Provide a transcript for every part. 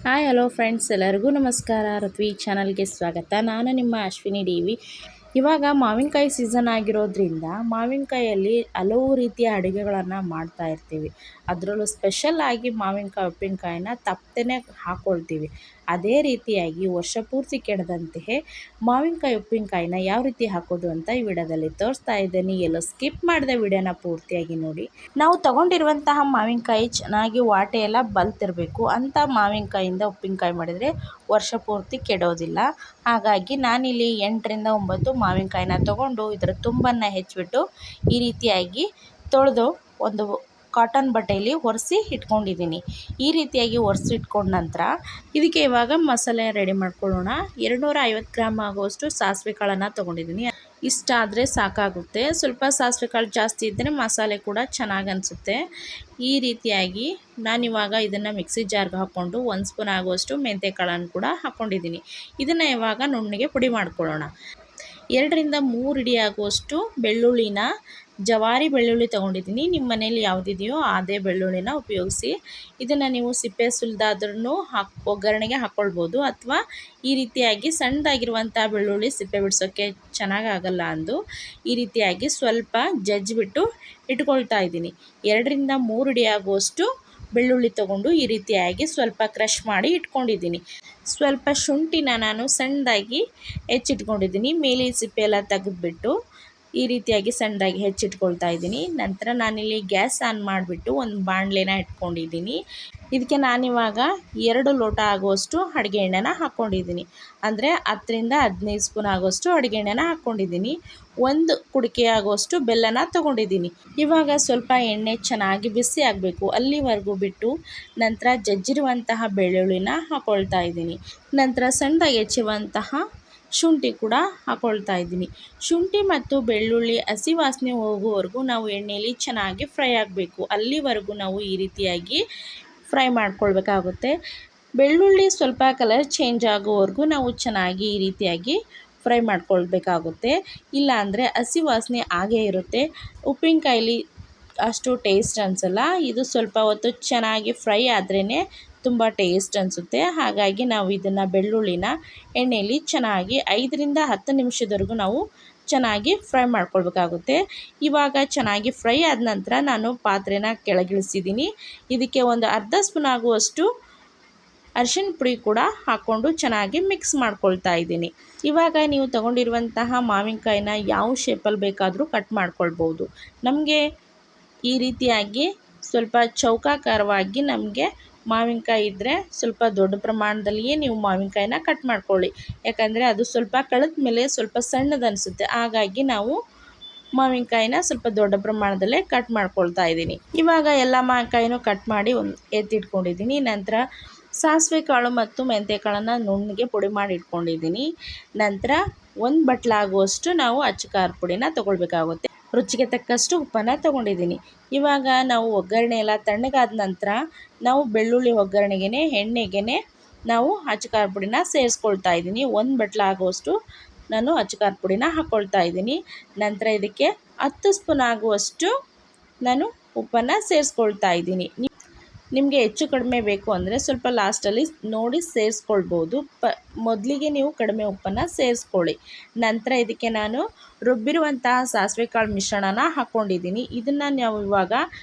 Hi hello friends, ಎಲ್ಲರಿಗೂ ನಮಸ್ಕಾರ. ಋತ್ವಿ ಚಾನಲ್ಗೆ ಸ್ವಾಗತ. ನಾನು ನಿಮ್ಮ ಅಶ್ವಿನಿ ಡಿ.ವಿ. ಇವಾಗ ಮಾವಿನಕಾಯಿ ಸೀಸನ್ ಆಗಿರೋದ್ರಿಂದ ಮಾವಿನಕಾಯಲ್ಲಿ ಹಲವು ರೀತಿಯ ಅಡುಗೆಗಳನ್ನು ಮಾಡ್ತಾ ಇರ್ತೀವಿ. ಅದರಲ್ಲೂ ಸ್ಪೆಷಲ್ ಆಗಿ ಮಾವಿನಕಾಯಿ ಉಪ್ಪಿನಕಾಯಿನ ತಪ್ಪದೇ ಹಾಕ್ಕೊಳ್ತೀವಿ. ಅದೇ ರೀತಿಯಾಗಿ ವರ್ಷ ಪೂರ್ತಿ ಕೆಡದಂತೆ ಮಾವಿನಕಾಯಿ ಉಪ್ಪಿನಕಾಯಿನ ಯಾವ ರೀತಿ ಹಾಕೋದು ಅಂತ ಈ ವಿಡಿಯೋದಲ್ಲಿ ತೋರಿಸ್ತಾ ಇದ್ದೀನಿ. ಎಲ್ಲೋ ಸ್ಕಿಪ್ ಮಾಡಿದ ವಿಡಿಯೋನ ಪೂರ್ತಿಯಾಗಿ ನೋಡಿ. ನಾವು ತಗೊಂಡಿರುವಂತಹ ಮಾವಿನಕಾಯಿ ಚೆನ್ನಾಗಿ ವಾಟೆ ಎಲ್ಲ ಬಲ್ತಿರಬೇಕು. ಅಂಥ ಮಾವಿನಕಾಯಿಂದ ಉಪ್ಪಿನಕಾಯಿ ಮಾಡಿದರೆ ವರ್ಷ ಪೂರ್ತಿ ಕೆಡೋದಿಲ್ಲ. ಹಾಗಾಗಿ ನಾನಿಲ್ಲಿ 8ರಿಂದ 9 ಮಾವಿನಕಾಯಿನ ತೊಗೊಂಡು ಇದರ ತುಂಬನ್ನು ಹೆಚ್ಚಿಬಿಟ್ಟು ಈ ರೀತಿಯಾಗಿ ತೊಳೆದು ಒಂದು ಕಾಟನ್ ಬಟ್ಟೆಯಲ್ಲಿ ಒರೆಸಿ ಇಟ್ಕೊಂಡಿದ್ದೀನಿ. ಈ ರೀತಿಯಾಗಿ ಒರೆಸಿ ಇಟ್ಕೊಂಡ ನಂತರ ಇದಕ್ಕೆ ಇವಾಗ ಮಸಾಲೆ ರೆಡಿ ಮಾಡ್ಕೊಳ್ಳೋಣ. 250 ಗ್ರಾಮ್ ಆಗುವಷ್ಟು ಸಾಸಿವೆ ಕಾಳನ್ನು ತೊಗೊಂಡಿದ್ದೀನಿ. ಇಷ್ಟಾದರೆ ಸಾಕಾಗುತ್ತೆ. ಸ್ವಲ್ಪ ಸಾಸಿವೆ ಕಾಳು ಜಾಸ್ತಿ ಇದ್ದರೆ ಮಸಾಲೆ ಕೂಡ ಚೆನ್ನಾಗಿ ಅನಿಸುತ್ತೆ. ಈ ರೀತಿಯಾಗಿ ನಾನಿವಾಗ ಇದನ್ನು ಮಿಕ್ಸಿ ಜಾರ್ಗೆ ಹಾಕ್ಕೊಂಡು 1 ಸ್ಪೂನ್ ಆಗುವಷ್ಟು ಮೆಂತ್ಯ ಕಾಳನ್ನು ಕೂಡ ಹಾಕ್ಕೊಂಡಿದ್ದೀನಿ. ಇದನ್ನು ಇವಾಗ ನುಣ್ಣಗೆ ಪುಡಿ ಮಾಡ್ಕೊಳ್ಳೋಣ. 2ರಿಂದ 3 ಹಿಡಿ ಆಗುವಷ್ಟು ಬೆಳ್ಳುಳ್ಳಿನ, ಜವಾರಿ ಬೆಳ್ಳುಳ್ಳಿ ತೊಗೊಂಡಿದ್ದೀನಿ. ನಿಮ್ಮ ಮನೇಲಿ ಯಾವುದಿದೆಯೋ ಅದೇ ಬೆಳ್ಳುಳ್ಳಿನ ಉಪಯೋಗಿಸಿ. ಇದನ್ನು ನೀವು ಸಿಪ್ಪೆ ಸುಲಿದಾದ್ರೂ ಒಗ್ಗರಣೆಗೆ ಹಾಕ್ಕೊಳ್ಬೋದು, ಅಥವಾ ಈ ರೀತಿಯಾಗಿ ಸಣ್ಣದಾಗಿರುವಂಥ ಬೆಳ್ಳುಳ್ಳಿ ಸಿಪ್ಪೆ ಬಿಡಿಸೋಕ್ಕೆ ಚೆನ್ನಾಗಾಗಲ್ಲ ಅಂದು ಈ ರೀತಿಯಾಗಿ ಸ್ವಲ್ಪ ಜಜ್ಜಿಬಿಟ್ಟು ಇಟ್ಕೊಳ್ತಾ ಇದ್ದೀನಿ. 2ರಿಂದ 3 ಹಿಡಿ ಆಗುವಷ್ಟು ಬೆಳ್ಳುಳ್ಳಿ ತೊಗೊಂಡು ಈ ರೀತಿಯಾಗಿ ಸ್ವಲ್ಪ ಕ್ರಷ್ ಮಾಡಿ ಇಟ್ಕೊಂಡಿದ್ದೀನಿ. ಸ್ವಲ್ಪ ಶುಂಠಿನ ನಾನು ಸಣ್ಣದಾಗಿ ಹೆಚ್ಚಿಟ್ಕೊಂಡಿದ್ದೀನಿ. ಮೇಲೆ ಸಿಪ್ಪೆ ಎಲ್ಲ ತೆಗೆದುಬಿಟ್ಟು ಈ ರೀತಿಯಾಗಿ ಸಣ್ಣದಾಗಿ ಹೆಚ್ಚಿಟ್ಕೊಳ್ತಾ ಇದ್ದೀನಿ. ನಂತರ ನಾನಿಲ್ಲಿ ಗ್ಯಾಸ್ ಆನ್ ಮಾಡಿಬಿಟ್ಟು ಒಂದು ಬಾಣಲೆನ ಇಟ್ಕೊಂಡಿದ್ದೀನಿ. ಇದಕ್ಕೆ ನಾನಿವಾಗ 2 ಲೋಟ ಆಗುವಷ್ಟು ಅಡುಗೆ ಎಣ್ಣೆನ ಹಾಕ್ಕೊಂಡಿದ್ದೀನಿ. ಅಂದರೆ 10ರಿಂದ 15 ಸ್ಪೂನ್ ಆಗುವಷ್ಟು ಅಡುಗೆ ಎಣ್ಣೆನ ಹಾಕ್ಕೊಂಡಿದ್ದೀನಿ. 1 ಕುಡಿಕೆ ಆಗುವಷ್ಟು ಬೆಲ್ಲನ ತೊಗೊಂಡಿದ್ದೀನಿ. ಇವಾಗ ಸ್ವಲ್ಪ ಎಣ್ಣೆ ಚೆನ್ನಾಗಿ ಬಿಸಿ ಆಗಬೇಕು, ಅಲ್ಲಿವರೆಗೂ ಬಿಟ್ಟು ನಂತರ ಜಜ್ಜಿರುವಂತಹ ಬೆಳ್ಳುಳ್ಳಿನ ಹಾಕ್ಕೊಳ್ತಾ ಇದ್ದೀನಿ. ನಂತರ ಸಣ್ಣದಾಗಿ ಹೆಚ್ಚಿರುವಂತಹ ಶುಂಠಿ ಕೂಡ ಹಾಕ್ಕೊಳ್ತಾ ಇದ್ದೀನಿ. ಶುಂಠಿ ಮತ್ತು ಬೆಳ್ಳುಳ್ಳಿ ಹಸಿ ವಾಸನೆ ಹೋಗುವವರೆಗೂ ನಾವು ಎಣ್ಣೆಯಲ್ಲಿ ಚೆನ್ನಾಗಿ ಫ್ರೈ ಆಗಬೇಕು. ಅಲ್ಲಿವರೆಗೂ ನಾವು ಈ ರೀತಿಯಾಗಿ ಫ್ರೈ ಮಾಡ್ಕೊಳ್ಬೇಕಾಗುತ್ತೆ. ಬೆಳ್ಳುಳ್ಳಿ ಸ್ವಲ್ಪ ಕಲರ್ ಚೇಂಜ್ ಆಗೋವರೆಗೂ ನಾವು ಚೆನ್ನಾಗಿ ಈ ರೀತಿಯಾಗಿ ಫ್ರೈ ಮಾಡ್ಕೊಳ್ಬೇಕಾಗುತ್ತೆ. ಇಲ್ಲಾಂದರೆ ಹಸಿ ವಾಸನೆ ಆಗೇ ಇರುತ್ತೆ. ಉಪ್ಪಿನಕಾಯಲ್ಲಿ ಅಷ್ಟು ಟೇಸ್ಟ್ ಅನಿಸಲ್ಲ. ಇದು ಸ್ವಲ್ಪ ಹೊತ್ತು ಚೆನ್ನಾಗಿ ಫ್ರೈ ಆದ್ರೇ ತುಂಬ ಟೇಸ್ಟ್ ಅನಿಸುತ್ತೆ. ಹಾಗಾಗಿ ನಾವು ಇದನ್ನು ಬೆಳ್ಳುಳ್ಳಿನ ಎಣ್ಣೆಯಲ್ಲಿ ಚೆನ್ನಾಗಿ 5ರಿಂದ 10 ನಿಮಿಷದವರೆಗೂ ನಾವು ಚೆನ್ನಾಗಿ ಫ್ರೈ ಮಾಡ್ಕೊಳ್ಬೇಕಾಗುತ್ತೆ. ಇವಾಗ ಚೆನ್ನಾಗಿ ಫ್ರೈ ಆದ ನಂತರ ನಾನು ಪಾತ್ರೆನ ಕೆಳಗಿಳಿಸಿದ್ದೀನಿ. ಇದಕ್ಕೆ ಒಂದು ಅರ್ಧ ಸ್ಪೂನ್ ಆಗುವಷ್ಟು ಅರಿಶಿನ ಪುಡಿ ಕೂಡ ಹಾಕ್ಕೊಂಡು ಚೆನ್ನಾಗಿ ಮಿಕ್ಸ್ ಮಾಡ್ಕೊಳ್ತಾ ಇದ್ದೀನಿ. ಇವಾಗ ನೀವು ತೊಗೊಂಡಿರುವಂತಹ ಮಾವಿನಕಾಯಿನ ಯಾವ ಶೇಪಲ್ಲಿ ಬೇಕಾದರೂ ಕಟ್ ಮಾಡ್ಕೊಳ್ಬೋದು. ನಮಗೆ ಈ ರೀತಿಯಾಗಿ ಸ್ವಲ್ಪ ಚೌಕಾಕಾರವಾಗಿ ನಮಗೆ ಮಾವಿನಕಾಯಿ ಇದ್ದರೆ ಸ್ವಲ್ಪ ದೊಡ್ಡ ಪ್ರಮಾಣದಲ್ಲಿಯೇ ನೀವು ಮಾವಿನಕಾಯಿನ ಕಟ್ ಮಾಡ್ಕೊಳ್ಳಿ. ಯಾಕಂದರೆ ಅದು ಸ್ವಲ್ಪ ಕಳೆದ ಮೇಲೆ ಸ್ವಲ್ಪ ಸಣ್ಣದು ಅನಿಸುತ್ತೆ. ಹಾಗಾಗಿ ನಾವು ಮಾವಿನಕಾಯಿನ ಸ್ವಲ್ಪ ದೊಡ್ಡ ಪ್ರಮಾಣದಲ್ಲೇ ಕಟ್ ಮಾಡ್ಕೊಳ್ತಾ ಇದ್ದೀನಿ. ಇವಾಗ ಎಲ್ಲ ಮಾವಿನಕಾಯಿನೂ ಕಟ್ ಮಾಡಿ ಎತ್ತಿಟ್ಕೊಂಡಿದ್ದೀನಿ. ನಂತರ ಸಾಸಿವೆ ಕಾಳು ಮತ್ತು ಮೆಂತ್ಯ ಕಾಳನ್ನು ನುಣ್ಣಗೆ ಪುಡಿ ಮಾಡಿ ಇಟ್ಕೊಂಡಿದ್ದೀನಿ. ನಂತರ 1 ಬಟ್ಲಾಗುವಷ್ಟು ನಾವು ಅಚ್ಚ ಖಾರದ ಪುಡಿನ ತೊಗೊಳ್ಬೇಕಾಗುತ್ತೆ. ರುಚಿಗೆ ತಕ್ಕಷ್ಟು ಉಪ್ಪನ್ನು ತೊಗೊಂಡಿದ್ದೀನಿ. ಇವಾಗ ನಾವು ಒಗ್ಗರಣೆ ಎಲ್ಲ ತಣ್ಣಗಾದ ನಂತರ ನಾವು ಬೆಳ್ಳುಳ್ಳಿ ಒಗ್ಗರಣೆಗೆ ಎಣ್ಣೆಗೆ ನಾವು ಅಚ್ಚ ಖಾರದ ಪುಡಿನ ಸೇರಿಸ್ಕೊಳ್ತಾ ಇದ್ದೀನಿ. 1 ಬಟ್ಲಾಗುವಷ್ಟು ನಾನು ಅಚ್ಚ ಖಾರದ ಪುಡಿನ ಹಾಕ್ಕೊಳ್ತಾ ಇದ್ದೀನಿ. ನಂತರ ಇದಕ್ಕೆ 10 ಸ್ಪೂನ್ ಆಗುವಷ್ಟು ನಾನು ಉಪ್ಪನ್ನು ಸೇರಿಸ್ಕೊಳ್ತಾ ಇದ್ದೀನಿ. ನಿಮಗೆ ಹೆಚ್ಚು ಕಡಿಮೆ ಬೇಕು ಅಂದರೆ ಸ್ವಲ್ಪ ಲಾಸ್ಟಲ್ಲಿ ನೋಡಿ ಸೇರಿಸ್ಕೊಳ್ಬೋದು. ಮೊದಲಿಗೆ ನೀವು ಕಡಿಮೆ ಉಪ್ಪನ್ನು ಸೇರಿಸ್ಕೊಳ್ಳಿ. ನಂತರ ಇದಕ್ಕೆ ನಾನು ರುಬ್ಬಿರುವಂತಹ ಸಾಸಿವೆ ಕಾಳು ಮಿಶ್ರಣನ ಹಾಕ್ಕೊಂಡಿದ್ದೀನಿ. ಇದನ್ನು ನಾವು ಇವಾಗ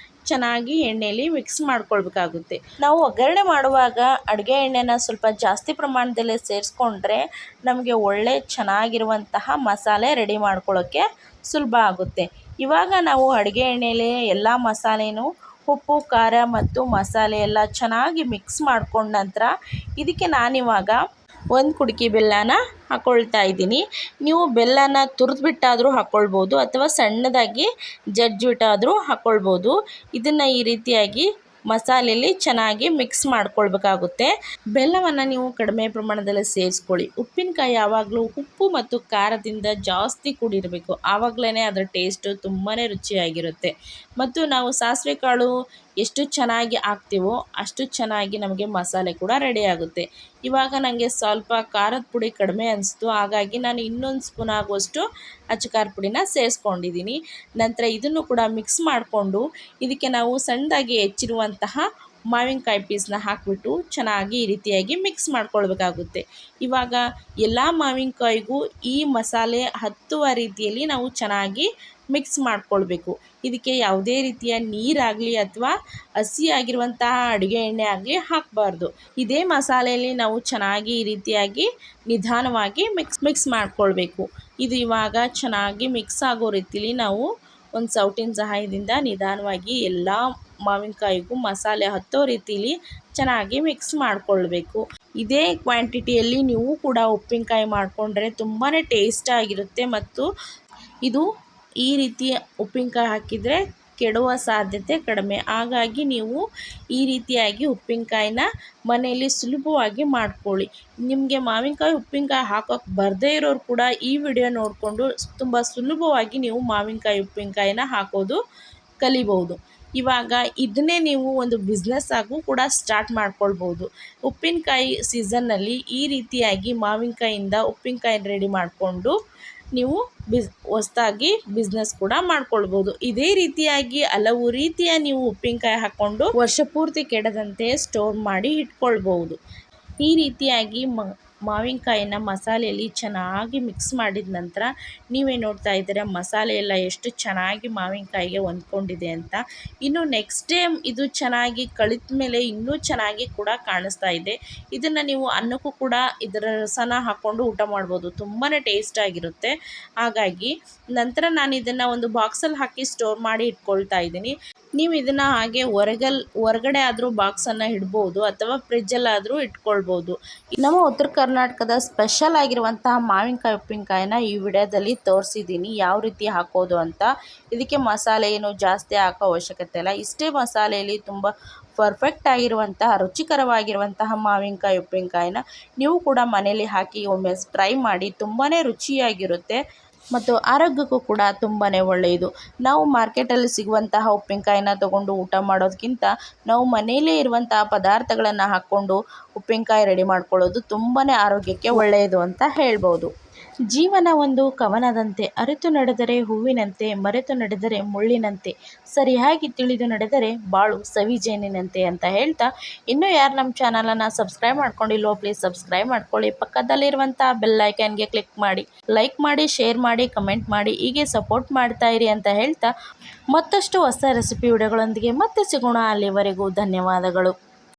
ಚೆನ್ನಾಗಿ ಎಣ್ಣೆಯಲ್ಲಿ ಮಿಕ್ಸ್ ಮಾಡ್ಕೊಳ್ಬೇಕಾಗುತ್ತೆ. ನಾವು ಒಗ್ಗರಣೆ ಮಾಡುವಾಗ ಅಡುಗೆ ಎಣ್ಣೆನ ಸ್ವಲ್ಪ ಜಾಸ್ತಿ ಪ್ರಮಾಣದಲ್ಲೇ ಸೇರಿಸ್ಕೊಂಡ್ರೆ ನಮಗೆ ಒಳ್ಳೆ ಚೆನ್ನಾಗಿರುವಂತಹ ಮಸಾಲೆ ರೆಡಿ ಮಾಡ್ಕೊಳ್ಳೋಕ್ಕೆ ಸುಲಭ ಆಗುತ್ತೆ. ಇವಾಗ ನಾವು ಅಡುಗೆ ಎಣ್ಣೆಯಲ್ಲಿ ಎಲ್ಲ ಮಸಾಲೆನೂ ಉಪ್ಪು, ಖಾರ ಮತ್ತು ಮಸಾಲೆ ಎಲ್ಲ ಚೆನ್ನಾಗಿ ಮಿಕ್ಸ್ ಮಾಡ್ಕೊಂಡ ನಂತರ ಇದಕ್ಕೆ ನಾನಿವಾಗ 1 ಕುಡಿಕೆ ಬೆಲ್ಲನ ಹಾಕ್ಕೊಳ್ತಾ ಇದ್ದೀನಿ. ನೀವು ಬೆಲ್ಲನ ತುರಿದ್ಬಿಟ್ಟಾದರೂ ಹಾಕ್ಕೊಳ್ಬೋದು, ಅಥವಾ ಸಣ್ಣದಾಗಿ ಜಜ್ಜಿಬಿಟ್ಟಾದರೂ ಹಾಕ್ಕೊಳ್ಬೋದು. ಇದನ್ನು ಈ ರೀತಿಯಾಗಿ ಮಸಾಲೆಯಲ್ಲಿ ಚೆನ್ನಾಗಿ ಮಿಕ್ಸ್ ಮಾಡ್ಕೊಳ್ಬೇಕಾಗುತ್ತೆ. ಬೆಲ್ಲವನ್ನು ನೀವು ಕಡಿಮೆ ಪ್ರಮಾಣದಲ್ಲಿ ಸೇರಿಸ್ಕೊಳ್ಳಿ. ಉಪ್ಪಿನಕಾಯಿ ಯಾವಾಗಲೂ ಉಪ್ಪು ಮತ್ತು ಖಾರದಿಂದ ಜಾಸ್ತಿ ಕೂಡಿರಬೇಕು. ಆವಾಗಲೇ ಅದರ ಟೇಸ್ಟು ತುಂಬಾ ರುಚಿಯಾಗಿರುತ್ತೆ. ಮತ್ತು ನಾವು ಸಾಸಿವೆ ಕಾಳು ಎಷ್ಟು ಚೆನ್ನಾಗಿ ಹಾಕ್ತೀವೋ ಅಷ್ಟು ಚೆನ್ನಾಗಿ ನಮಗೆ ಮಸಾಲೆ ಕೂಡ ರೆಡಿ ಆಗುತ್ತೆ. ಇವಾಗ ನನಗೆ ಸ್ವಲ್ಪ ಖಾರದ ಪುಡಿ ಕಡಿಮೆ ಅನಿಸ್ತು. ಹಾಗಾಗಿ ನಾನು 1 ಸ್ಪೂನ್ ಆಗುವಷ್ಟು ಅಚ್ಚ ಖಾರದ ಪುಡಿನ ಸೇರಿಸ್ಕೊಂಡಿದ್ದೀನಿ. ನಂತರ ಇದನ್ನು ಕೂಡ ಮಿಕ್ಸ್ ಮಾಡಿಕೊಂಡು ಇದಕ್ಕೆ ನಾವು ಸಣ್ಣದಾಗಿ ಹೆಚ್ಚಿರುವಂತಹ ಮಾವಿನಕಾಯಿ ಪೀಸ್ನ ಹಾಕಿಬಿಟ್ಟು ಚೆನ್ನಾಗಿ ಈ ರೀತಿಯಾಗಿ ಮಿಕ್ಸ್ ಮಾಡ್ಕೊಳ್ಬೇಕಾಗುತ್ತೆ. ಇವಾಗ ಎಲ್ಲ ಮಾವಿನಕಾಯಿಗೂ ಈ ಮಸಾಲೆ ಹತ್ತುವ ರೀತಿಯಲ್ಲಿ ನಾವು ಚೆನ್ನಾಗಿ ಮಿಕ್ಸ್ ಮಾಡ್ಕೊಳ್ಬೇಕು. ಇದಕ್ಕೆ ಯಾವುದೇ ರೀತಿಯ ನೀರಾಗಲಿ ಅಥವಾ ಹಸಿಯಾಗಿರುವಂತಹ ಅಡುಗೆ ಎಣ್ಣೆ ಆಗಲಿ ಹಾಕಬಾರ್ದು. ಇದೇ ಮಸಾಲೆಯಲ್ಲಿ ನಾವು ಚೆನ್ನಾಗಿ ಈ ರೀತಿಯಾಗಿ ನಿಧಾನವಾಗಿ ಮಿಕ್ಸ್ ಮಾಡ್ಕೊಳ್ಬೇಕು. ಇದು ಇವಾಗ ಚೆನ್ನಾಗಿ ಮಿಕ್ಸ್ ಆಗೋ ರೀತಿಲಿ ನಾವು ಒಂದು ಸೌಟಿನ ಸಹಾಯದಿಂದ ನಿಧಾನವಾಗಿ ಎಲ್ಲ ಮಾವಿನಕಾಯಿಗೂ ಮಸಾಲೆ ಹತ್ತೋ ರೀತಿಲಿ ಚೆನ್ನಾಗಿ ಮಿಕ್ಸ್ ಮಾಡಿಕೊಳ್ಬೇಕು. ಇದೇ ಕ್ವಾಂಟಿಟಿಯಲ್ಲಿ ನೀವು ಕೂಡ ಉಪ್ಪಿನಕಾಯಿ ಮಾಡಿಕೊಂಡ್ರೆ ತುಂಬಾ ಟೇಸ್ಟಾಗಿರುತ್ತೆ ಮತ್ತು ಇದು ಈ ರೀತಿ ಉಪ್ಪಿನಕಾಯಿ ಹಾಕಿದರೆ ಕೆಡುವ ಸಾಧ್ಯತೆ ಕಡಿಮೆ. ಹಾಗಾಗಿ ನೀವು ಈ ರೀತಿಯಾಗಿ ಉಪ್ಪಿನಕಾಯಿನ ಮನೆಯಲ್ಲಿ ಸುಲಭವಾಗಿ ಮಾಡ್ಕೊಳ್ಳಿ. ನಿಮಗೆ ಮಾವಿನಕಾಯಿ ಉಪ್ಪಿನಕಾಯಿ ಹಾಕೋಕ್ಕೆ ಬರದೇ ಇರೋರು ಕೂಡ ಈ ವಿಡಿಯೋ ನೋಡಿಕೊಂಡು ತುಂಬ ಸುಲಭವಾಗಿ ನೀವು ಮಾವಿನಕಾಯಿ ಉಪ್ಪಿನಕಾಯಿನ ಹಾಕೋದು ಕಲಿಬೋದು. ಇವಾಗ ಇದನ್ನೇ ನೀವು ಒಂದು ಬಿಸ್ನೆಸ್ ಆಗು ಕೂಡ ಸ್ಟಾರ್ಟ್ ಮಾಡ್ಕೊಳ್ಬೋದು. ಉಪ್ಪಿನಕಾಯಿ ಸೀಸನ್ನಲ್ಲಿ ಈ ರೀತಿಯಾಗಿ ಮಾವಿನಕಾಯಿಯಿಂದ ಉಪ್ಪಿನಕಾಯಿ ರೆಡಿ ಮಾಡಿಕೊಂಡು ನೀವು ಹೊಸದಾಗಿ ಬಿಸ್ನೆಸ್ ಕೂಡ ಮಾಡ್ಕೊಳ್ಬೋದು. ಇದೇ ರೀತಿಯಾಗಿ ಹಲವು ರೀತಿಯ ನೀವು ಉಪ್ಪಿನಕಾಯಿ ಹಾಕ್ಕೊಂಡು ವರ್ಷ ಪೂರ್ತಿ ಕೆಡದಂತೆ ಸ್ಟೋರ್ ಮಾಡಿ ಇಟ್ಕೊಳ್ಬೋದು. ಈ ರೀತಿಯಾಗಿ ಮಾವಿನಕಾಯಿನ ಮಸಾಲೆಯಲ್ಲಿ ಚೆನ್ನಾಗಿ ಮಿಕ್ಸ್ ಮಾಡಿದ ನಂತರ ನೀವೇ ನೋಡ್ತಾ ಇದ್ದೀರಾ ಮಸಾಲೆ ಎಲ್ಲ ಎಷ್ಟು ಚೆನ್ನಾಗಿ ಮಾವಿನಕಾಯಿಗೆ ಹೊಂದ್ಕೊಂಡಿದೆ ಅಂತ. ಇನ್ನು ನೆಕ್ಸ್ಟ್ ಟೈಮ್ ಇದು ಚೆನ್ನಾಗಿ ಕಳಿತ ಮೇಲೆ ಇನ್ನೂ ಚೆನ್ನಾಗಿ ಕೂಡ ಕಾಣಿಸ್ತಾ ಇದೆ. ಇದನ್ನು ನೀವು ಅನ್ನಕ್ಕೂ ಕೂಡ ಇದರ ರಸನ ಹಾಕ್ಕೊಂಡು ಊಟ ಮಾಡ್ಬೋದು, ತುಂಬಾ ಟೇಸ್ಟಾಗಿರುತ್ತೆ. ಹಾಗಾಗಿ ನಂತರ ನಾನು ಇದನ್ನು ಒಂದು ಬಾಕ್ಸಲ್ಲಿ ಹಾಕಿ ಸ್ಟೋರ್ ಮಾಡಿ ಇಟ್ಕೊಳ್ತಾ ಇದ್ದೀನಿ. ನೀವು ಇದನ್ನು ಹಾಗೆ ಹೊರಗಡೆ ಆದರೂ ಬಾಕ್ಸನ್ನು ಇಡ್ಬೋದು ಅಥವಾ ಫ್ರಿಜ್ಜಲ್ಲಾದರೂ ಇಟ್ಕೊಳ್ಬೋದು. ನಮ್ಮ ಉತ್ತರ ಕರ್ನಾಟಕದ ಸ್ಪೆಷಲ್ ಆಗಿರುವಂತಹ ಮಾವಿನಕಾಯಿ ಉಪ್ಪಿನಕಾಯಿನ ಈ ವಿಡಿಯೋದಲ್ಲಿ ತೋರಿಸಿದ್ದೀನಿ ಯಾವ ರೀತಿ ಹಾಕೋದು ಅಂತ. ಇದಕ್ಕೆ ಮಸಾಲೆ ಏನು ಜಾಸ್ತಿ ಹಾಕೋ ಅವಶ್ಯಕತೆ ಇಲ್ಲ. ಇಷ್ಟೇ ಮಸಾಲೆಯಲ್ಲಿ ತುಂಬ ಪರ್ಫೆಕ್ಟ್ ಆಗಿರುವಂತಹ ರುಚಿಕರವಾಗಿರುವಂತಹ ಮಾವಿನಕಾಯಿ ಉಪ್ಪಿನಕಾಯಿನ ನೀವು ಕೂಡ ಮನೇಲಿ ಹಾಕಿ ಒಮ್ಮೆ ಟ್ರೈ ಮಾಡಿ. ತುಂಬಾ ರುಚಿಯಾಗಿರುತ್ತೆ ಮತ್ತು ಆರೋಗ್ಯಕ್ಕೂ ಕೂಡ ತುಂಬಾ ಒಳ್ಳೆಯದು. ನಾವು ಮಾರ್ಕೆಟಲ್ಲಿ ಸಿಗುವಂತಹ ಉಪ್ಪಿನಕಾಯಿನ ತೊಗೊಂಡು ಊಟ ಮಾಡೋದಕ್ಕಿಂತ ನಾವು ಮನೆಯಲ್ಲೇ ಇರುವಂತಹ ಪದಾರ್ಥಗಳನ್ನು ಹಾಕ್ಕೊಂಡು ಉಪ್ಪಿನಕಾಯಿ ರೆಡಿ ಮಾಡ್ಕೊಳ್ಳೋದು ತುಂಬಾ ಆರೋಗ್ಯಕ್ಕೆ ಒಳ್ಳೆಯದು ಅಂತ ಹೇಳ್ಬೋದು. ಜೀವನ ಒಂದು ಕವನದಂತೆ, ಅರಿತು ನಡೆದರೆ ಹೂವಿನಂತೆ, ಮರೆತು ನಡೆದರೆ ಮುಳ್ಳಿನಂತೆ, ಸರಿಯಾಗಿ ತಿಳಿದು ನಡೆದರೆ ಬಾಳು ಸವಿಜೇನಿನಂತೆ ಅಂತ ಹೇಳ್ತಾ, ಇನ್ನೂ ಯಾರು ನಮ್ಮ ಚಾನಲನ್ನು ಸಬ್ಸ್ಕ್ರೈಬ್ ಮಾಡ್ಕೊಂಡಿಲ್ವೋ ಪ್ಲೀಸ್ ಸಬ್ಸ್ಕ್ರೈಬ್ ಮಾಡ್ಕೊಳ್ಳಿ. ಪಕ್ಕದಲ್ಲಿರುವಂಥ ಬೆಲ್ ಐಕಾನ್ಗೆ ಕ್ಲಿಕ್ ಮಾಡಿ, ಲೈಕ್ ಮಾಡಿ, ಶೇರ್ ಮಾಡಿ, ಕಮೆಂಟ್ ಮಾಡಿ, ಹೀಗೆ ಸಪೋರ್ಟ್ ಮಾಡ್ತಾ ಇರಿ ಅಂತ ಹೇಳ್ತಾ ಮತ್ತಷ್ಟು ಹೊಸ ರೆಸಿಪಿ ವಿಡಿಯೋಗಳೊಂದಿಗೆ ಮತ್ತೆ ಸಿಗೋಣ. ಅಲ್ಲಿವರೆಗೂ ಧನ್ಯವಾದಗಳು.